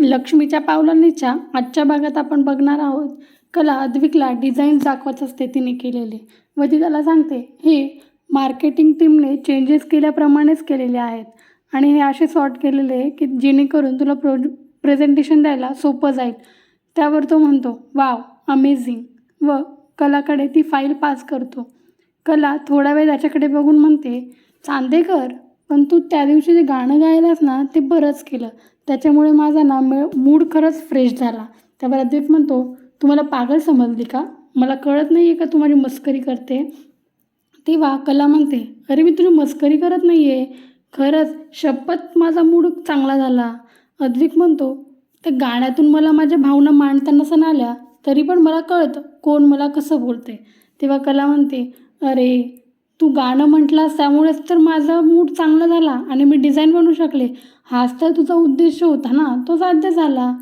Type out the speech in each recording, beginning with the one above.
लक्ष्मीच्या पावलांनीच्या आजच्या भागात आपण बघणार आहोत. कला अद्विकला डिझाईन दाखवत असते तिने केलेले व ती त्याला सांगते हे मार्केटिंग टीमने चेंजेस केल्याप्रमाणेच केलेले आहेत आणि हे असे सॉर्ट केलेले आहे की जेणेकरून तुला प्रेझेंटेशन द्यायला सोपं जाईल. त्यावर तो म्हणतो वाव अमेझिंग व कलाकडे ती फाईल पास करतो. कला थोडा वेळ त्याच्याकडे बघून म्हणते चांदेकर, पण तू त्या दिवशी जे गाणं गायलास ना ते बरंच केलं, त्याच्यामुळे माझा ना मूड खरंच फ्रेश झाला. त्यावर अद्वैत म्हणतो तू मला पागल समजली का? मला कळत नाही आहे का तू माझी मस्करी करते? तेव्हा कला म्हणते अरे मी तुझी मस्करी करत नाही आहे, खरंच शपथ माझा मूड चांगला झाला. अद्विक म्हणतो त्या गाण्यातून मला माझ्या भावना मांडता नसन आल्या तरी पण मला कळतं कोण मला कसं बोलते. तेव्हा कला म्हणते अरे तू गाणं म्हटलास त्यामुळेच तर माझा मूड चांगला झाला आणि मी डिझाईन बनवू शकले. हाच तर तुझा उद्देश होता ना, तो साध्य झाला.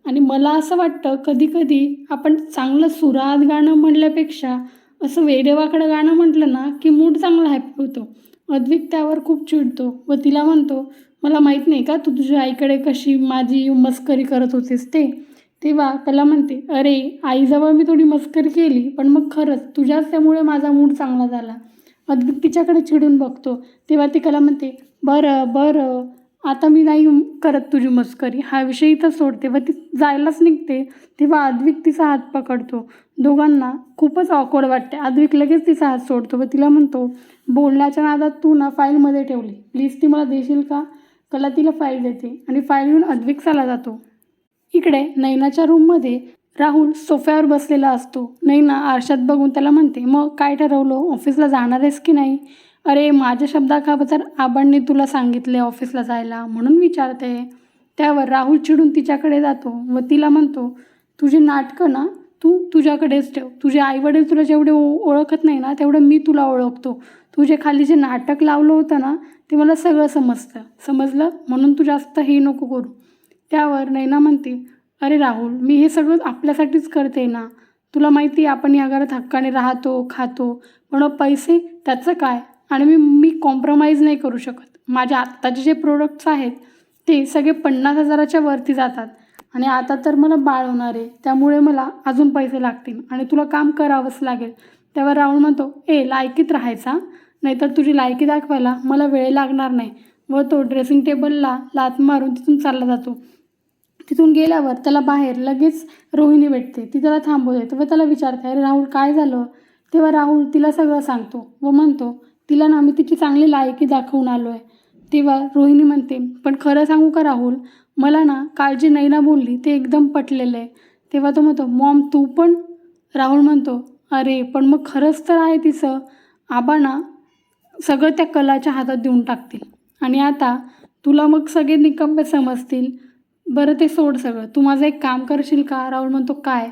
आणि मला असं वाटतं कधी कधी आपण चांगलं सुरात गाणं म्हणल्यापेक्षा असं वेडेवाकडं गाणं म्हटलं ना की मूड चांगला हॅपी होतो. अद्विक त्यावर खूप चिडतो व तिला म्हणतो मला माहीत नाही का तू तुझ्या आईकडे कशी माझी मस्करी करत होतीस ते? तेव्हा त्याला म्हणते अरे आईजवळ मी थोडी मस्करी केली पण मग खरंच तुझ्याच त्यामुळे माझा मूड चांगला झाला. अद्विक तिच्याकडे चिडून बघतो. तेव्हा ती कला म्हणते बरं बरं आता मी नाही करत तुझी मस्करी, हा विषय इथं सोडते व ती जायलाच निघते. तेव्हा अद्विक तिचा हात पकडतो. दोघांना खूपच ऑकवर्ड वाटते. अद्विक लगेच तिचा हात सोडतो व तिला म्हणतो बोलण्याच्या नादात तू ना फाईलमध्ये ठेवली, प्लीज ती मला देशील का? कला तिला फाईल देते आणि फाईल घेऊन अद्विक चालला जातो. इकडे नैनाच्या रूममध्ये राहुल सोफ्यावर बसलेला असतो. नैना आरशात बघून त्याला म्हणते मग काय ठरवलं, ऑफिसला जाणार आहेस की नाही? अरे माझ्या शब्दाखातर आबांनी तुला सांगितले ऑफिसला जायला म्हणून विचारते. त्यावर राहुल चिडून तिच्याकडे जातो व तिला म्हणतो तुझी नाटकं ना तू तुझ्याकडेच ठेव. तुझे आईवडील तुला जेवढे ओळखत नाही ना तेवढं मी तुला ओळखतो. तुझे खाली जे नाटक लावलं होतं ना ते मला सगळं समजलं म्हणून तू जास्त हे नको करू. त्यावर नैना म्हणते अरे राहुल मी हे सगळं आपल्यासाठीच करते ना, तुला माहिती आहे आपण या घरात हक्काने राहतो खातो, पण पैसे त्याचं काय? आणि मी कॉम्प्रोमाइज नाही करू शकत. माझ्या आत्ताचे जे प्रोडक्ट्स आहेत ते सगळे 50,000च्या वरती जातात आणि आता तर मला बाळ होणार आहे त्यामुळे मला अजून पैसे लागतील आणि तुला काम करावंच लागेल. त्यावर राहुल म्हणतो लायकीत राहायचा, नाहीतर तुझी लायकी दाखवायला मला वेळ लागणार नाही. व तो ड्रेसिंग टेबलला लाथ मारून तिथून चालला जातो. तिथून गेल्यावर त्याला बाहेर लगेच रोहिणी भेटते. ती त्याला थांबवते व त्याला विचारते अरे राहुल काय झालं? तेव्हा राहुल तिला सगळं सांगतो व म्हणतो तिला ना मी तिची चांगली लायकी दाखवून आलो आहे. तेव्हा रोहिणी म्हणते पण खरं सांगू का राहुल, मला ना काल जी नैना बोलली ते एकदम पटलेलं आहे. तेव्हा तो म्हणतो मॉम तू पण? राहुल म्हणतो अरे पण मग खरंच तर आहे तिचं, आबा ना सगळं त्या कलाच्या हातात देऊन टाकतील आणि आता तुला मग सगळे निकंबे समजतील. बरं ते सोड सगळं, तू माझं एक काम करशील का? राहुल म्हणतो काय?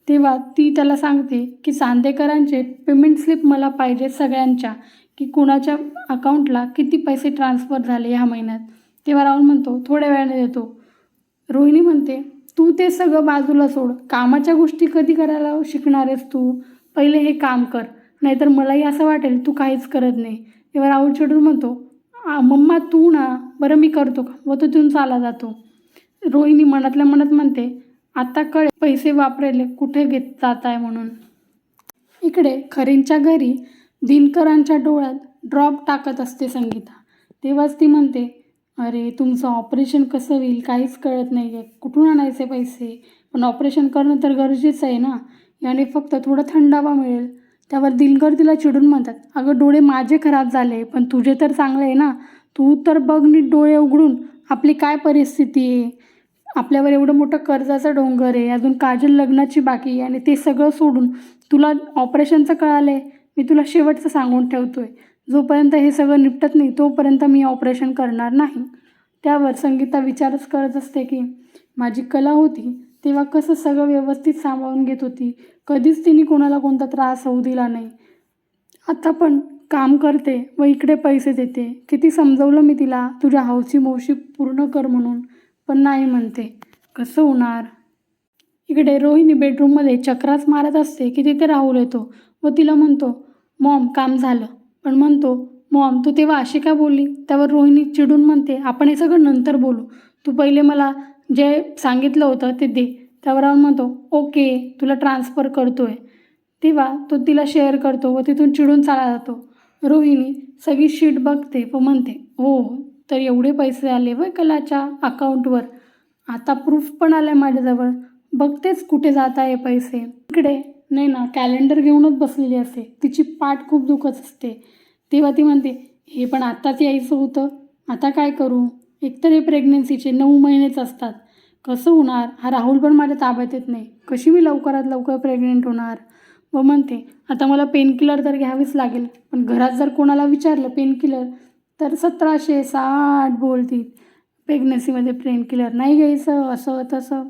तेव्हा ती त्याला सांगते की चांदेकरांचे पेमेंट स्लिप मला पाहिजे सगळ्यांच्या, की कुणाच्या अकाउंटला किती पैसे ट्रान्सफर झाले ह्या महिन्यात. तेव्हा राहुल म्हणतो थोड्या वेळाने देतो. रोहिणी म्हणते तू ते सगळं बाजूला सोड, कामाच्या गोष्टी कधी करायला शिकणार आहेस तू? पहिले हे काम कर, नाहीतर मलाही असं वाटेल तू काहीच करत नाही. तेव्हा राहुल चिडून म्हणतो मम्मा तू ना, बरं मी करतो का? व तो तिथून चालला जातो. रोहिणी मनातल्या मनात म्हणते आता कळे पैसे वापरायले कुठे घेत जात आहे म्हणून. इकडे खरींच्या घरी दिनकरांच्या डोळ्यात ड्रॉप टाकत असते संगीता. तेव्हाच ती म्हणते अरे तुमचं ऑपरेशन कसं होईल काहीच कळत नाही आहे, कुठून आणायचे पैसे? पण ऑपरेशन करणं तर गरजेचं आहे ना, याने फक्त थोडा थंडावा मिळेल. त्यावर दिनकर तिला चिडून म्हणतात अगं डोळे माझे खराब झाले पण तुझे तर चांगले आहे ना, तू तर बघ नीट डोळे उघडून आपली काय परिस्थिती आहे. आपल्यावर एवढं मोठं कर्जाचं डोंगर आहे, अजून काजल लग्नाची बाकी आहे आणि ते सगळं सोडून तुला ऑपरेशनचं कळालं आहे. मी तुला शेवटचं सांगून ठेवतो आहे, जोपर्यंत हे सगळं निपटत नाही तोपर्यंत मी ऑपरेशन करणार नाही. त्यावर संगीता विचारच करत असते की माझी कला होती तेव्हा कसं सगळं व्यवस्थित सांभाळून घेत होती, कधीच तिने कोणाला कोणता त्रास होऊ दिला नाही. आता पण काम करते व इकडे पैसे देते. किती समजवलं मी तिला तुझ्या हौशी मौशी पूर्ण कर म्हणून, पण नाही म्हणते. कसं होणार? इकडे रोहिणी बेडरूममध्ये चक्राच मारत असते की तिथे राहुल येतो व तिला म्हणतो मॉम काम झालं, पण म्हणतो मॉम तू तेव्हा अशी का बोलली? त्यावर रोहिणी चिडून म्हणते आपण हे सगळं नंतर बोलू, तू पहिले मला जे सांगितलं होतं ते दे. त्यावर राहुल म्हणतो ओके तुला ट्रान्सफर करतो आहे. तेव्हा तो तिला शेअर करतो व तिथून चिडून चालला जातो. रोहिणी सगळी शीट बघते व म्हणते हो तर एवढे पैसे आले व कलाच्या अकाउंटवर. आता प्रूफ पण आलं आहे माझ्याजवळ. बघतेच कुठे जात आहे पैसे. इकडे नैना कॅलेंडर घेऊनच बसलेली असते. तिची पाठ खूप दुखत असते. तेव्हा ती म्हणते हे पण आत्ताच यायचं होतं. आता काय करू. एकतर हे प्रेग्नन्सीचे 9 महिनेच असतात. कसं होणार. हा राहुल पण माझ्या ताब्यात येत नाही. कशी मी लवकरात लवकर प्रेग्नेंट होणार. व म्हणते आता मला पेनकिलर तर घ्यावीच लागेल. पण घरात जर कोणाला विचारलं पेनकिलर तर 1760 बोलतील. प्रेग्नन्सीमध्ये पेनकिलर नाही घ्यायचं असं तसं.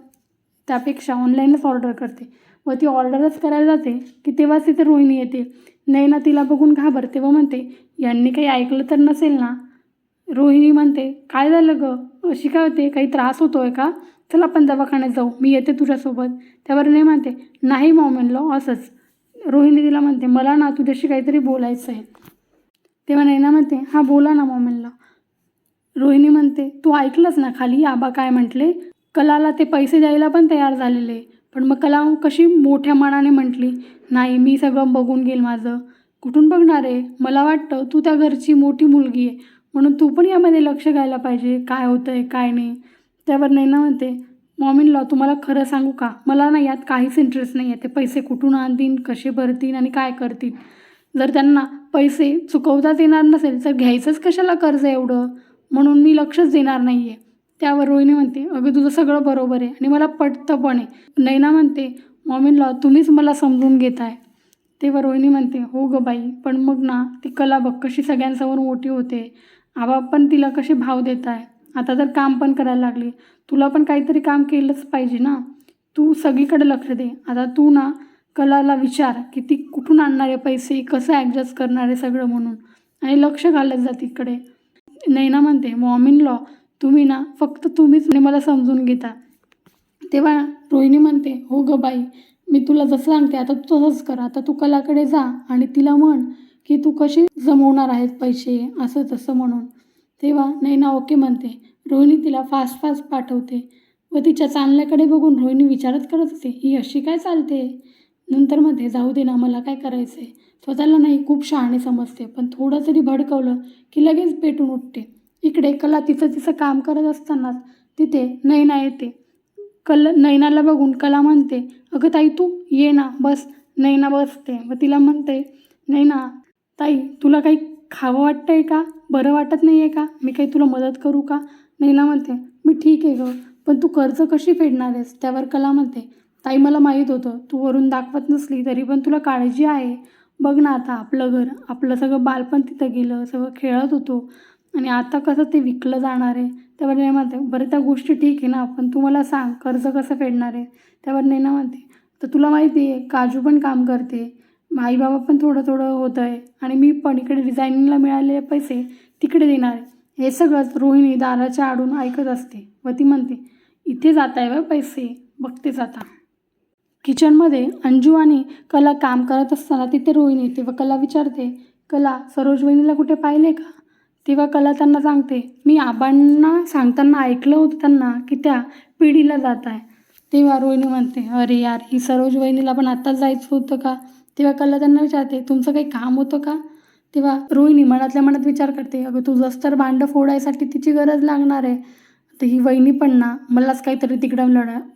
त्यापेक्षा ऑनलाईनच ऑर्डर करते. व ती ऑर्डरच करायला जाते की तेव्हाच तिथे रोहिणी येते. नैना तिला बघून घाबरते व म्हणते यांनी काही ऐकलं तर नसेल ना. रोहिणी म्हणते काय झालं गं अशी काय होते. काही त्रास होतो आहे का. चल आपण दवाखान्यात जाऊ. मी येते तुझ्यासोबत. त्यावर नाही म्हणते नाही मॉम असंच. रोहिणी तिला म्हणते मला ना तुझ्याशी काहीतरी बोलायचं आहे. तेव्हा नैना म्हणते हां बोला ना मॉम. रोहिणी म्हणते तू ऐकलंस ना खाली आबा काय म्हटले. कलाला ते पैसे द्यायला पण तयार झालेले. पण मग कला कशी मोठ्या मनाने म्हटली नाही मी सगळं बघून घेईल माझं. कुठून बघणार आहे. मला वाटतं तू त्या घरची मोठी मुलगी आहे म्हणून तू पण यामध्ये लक्ष घ्यायला पाहिजे काय होतं आहे काय नाही. त्यावर नैना म्हणते मॉम तुम्हाला खरं सांगू का मला ना यात काहीच इंटरेस्ट नाही आहे. ते पैसे कुठून आणतील कसे भरतील आणि काय करतील. जर त्यांना पैसे चुकवताच येणार नसेल तर घ्यायचंच कशाला कर्ज एवढं. म्हणून मी लक्षच देणार नाही आहे. त्यावर रोहिणी म्हणते अगं तुझं सगळं बरोबर आहे आणि मला पटतं पण आहे. नैना म्हणते मॉम तुम्हीच मला समजून घेताय. तेव्हा रोहिणी म्हणते हो गं बाई पण मग ना ती कला बघ कशी सगळ्यांसमोर मोठी होते. आबा पण तिला कसे भाव देत आहे. आता तर काम पण करायला लागली. तुला पण काहीतरी काम केलंच पाहिजे ना. तू सगळीकडे लक्ष दे. आता तू ना कलाला विचार की ती कुठून आणणार आहे पैसे कसं ॲडजस्ट करणार आहे सगळं म्हणून आणि लक्ष घालत जा तिकडे. नैना म्हणते मॉम तुम्ही ना फक्त तुम्हीच मला समजून घेता. तेव्हा रोहिणी म्हणते हो गं बाई मी तुला जसं सांगते आता तू तसंच कर. आता तू कलाकडे जा आणि तिला म्हण की तू कशी जमवणार आहेत पैसे असं तसं म्हणून. तेव्हा नैना ओके म्हणते. रोहिणी तिला फास्ट फास्ट पाठवते व तिच्या चालण्याकडे बघून रोहिणी विचारच करत असते ही अशी काय चालते. नंतर म्हणते जाऊ दे ना मला काय करायचं आहे. स्वतःला नाही खूप शहाणे समजते पण थोडं तरी भडकवलं की लगेच पेटून उठते. इकडे कला तिचं काम करत असतानाच तिथे नैना येते. नैनाला बघून कला म्हणते अगं ताई तू ये ना बस. नैना बसते व तिला म्हणते नैना ताई तुला काही खावं वाटतं आहे का. बरं वाटत नाही आहे का. मी काही तुला मदत करू का. नैना म्हणते मी ठीक आहे गं पण तू कर्ज कशी फेडणार आहेस. त्यावर कला म्हणते ताई मला माहीत होतं तू वरून दाखवत नसली तरी पण तुला काळजी आहे. बघ ना आता आपलं घर आपलं सगळं बालपण तिथं गेलं सगळं खेळत होतो आणि आता कसं ते विकलं जाणार आहे. त्यावर नैना म्हणते बरं त्या गोष्टी ठीक आहे ना पण तू मला सांग कर्ज कसं फेडणार आहे. त्यावर नैना म्हणते तर तुला माहिती आहे काजू पण काम करते. आई बाबा पण थोडं थोडं होतं आहे आणि मी पण इकडे डिझायनिंगला मिळालेले पैसे तिकडे देणार आहे. हे सगळंच रोहिणी दाराच्या आडून ऐकत असते व ती म्हणते इथे जात आहे व पैसे बघतेच आता. किचनमध्ये अंजू आणि कला काम करत असताना तिथे रोहिणी येते व कला विचारते कला सरोज वहिनीला कुठे पाहिले का. तेव्हा कला त्यांना सांगते मी आबांना सांगताना ऐकलं होतं त्यांना की त्या पिढीला जात आहे. तेव्हा रोहिणी म्हणते अरे यार ही सरोज वहिनीला पण आत्ताच जायचं होतं का. तेव्हा कला त्यांना विचारते तुमचं काही काम होतं का. तेव्हा रोहिणी मनातल्या मनात विचार करते अगं तुझंच तर भांडं फोडायसाठी तिची गरज लागणार आहे. तर ही वहिनी पण ना मलाच काहीतरी तिकडं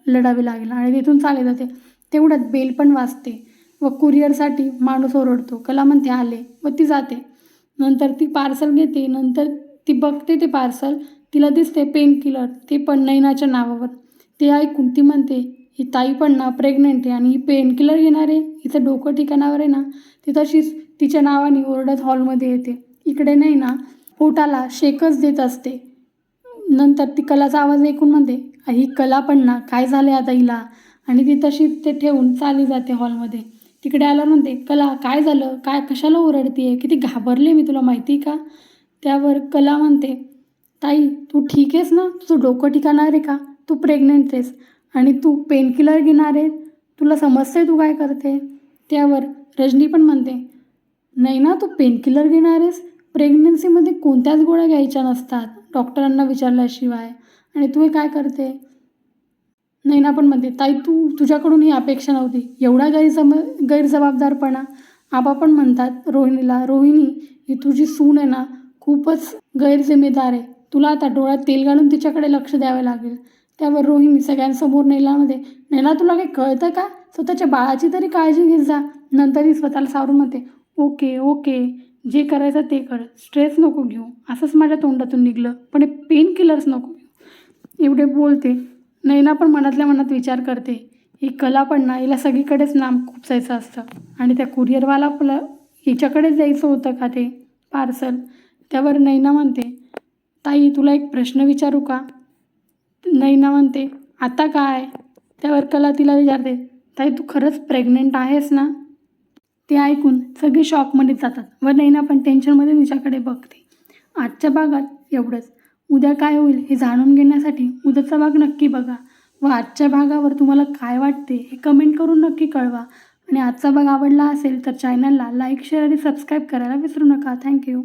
लढावी लागेल आणि तिथून चाले जाते. तेवढ्यात बेल पण वाजते व कुरिअरसाठी माणूस ओरडतो. कला म्हणते आले व ती जाते. नंतर ती पार्सल घेते. नंतर ती बघते ते पार्सल तिला दिसते पेनकिलर ते पण नैनाच्या नावावर. ते ऐकून ती म्हणते ही ताई पण ना प्रेग्नेंट आहे आणि ही पेनकिलर घेणार आहे. हिचं डोकं ठिकाणावर आहे ना. ती तशीच तिच्या नावाने ओरडत हॉलमध्ये येते. इकडे नैना पोटाला शेकच देत असते. नंतर ती कलाचा आवाज ऐकून म्हणते ही कला पण ना काय झाले आता हिला आणि ती तशी ते ठेवून चाली जाते हॉलमध्ये. तिकडे आल्यावर म्हणते कला काय झालं काय कशाला ओरडते किती घाबरले मी तुला माहिती का. त्यावर कला म्हणते ताई तू ठीक आहेस ना. तुझं डोकं ठिकाणार आहे का. तू प्रेग्नेंट आहेस आणि तू पेनकिलर घेणार आहे. तुला समजते तू काय करते. त्यावर रजनी पण म्हणते नाही ना तू पेनकिलर घेणार आहेस. प्रेग्नन्सीमध्ये कोणत्याच गोळ्या घ्यायच्या नसतात डॉक्टरांना विचारल्याशिवाय आणि तू हे काय करते. नैना पण म्हणते, ताई तुझ्याकडून ही अपेक्षा नव्हती. एवढा गैरजबाबदारपणा. आबा पण म्हणतात रोहिणीला, रोहिणी ही तुझी सून आहे ना, खूपच गैरजिम्मेदार आहे. तुला आता डोळ्यात तेल घालून तिच्याकडे लक्ष द्यावे लागेल. त्यावर रोहिणी सगळ्यांसमोर नैनामध्ये, नैना तुला काही कळतं का? स्वतःच्या बाळाची तरी काळजी घेत जा. नंतरही स्वतःला सावरून म्हणते, ओके ओके, जे करायचं ते कर, स्ट्रेस नको घेऊ. असंच माझ्या तोंडातून निघलं, पण हे पेन किलर्स नको घेऊ. एवढे बोलते. नैना पण मनातल्या मनात विचार करते, ही कला पण ना, हिला सगळीकडेच नाम खुपसायचं असतं. आणि त्या कुरिअरवाला आपलं हिच्याकडेच द्यायचं होतं का ते पार्सल? त्यावर नैना म्हणते, ताई तुला एक प्रश्न विचारू का? नैना म्हणते, आता काय? त्यावर कला तिला विचारते, ताई तू खरंच प्रेग्नंट आहेस ना? ते ऐकून सगळे शॉकमध्ये जातात व नैना पण टेन्शनमध्ये तिच्याकडे बघते. आजच्या भागात एवढंच. उद्या काय होईल हे जाणून घेण्यासाठी उद्याचा भाग नक्की बघा व आजच्या भागावर तुम्हाला काय वाटते हे कमेंट करून नक्की कळवा. आणि आजचा भाग आवडला असेल तर चॅनलला लाईक, शेअर आणि सबस्क्राईब करायला विसरू नका. थँक्यू.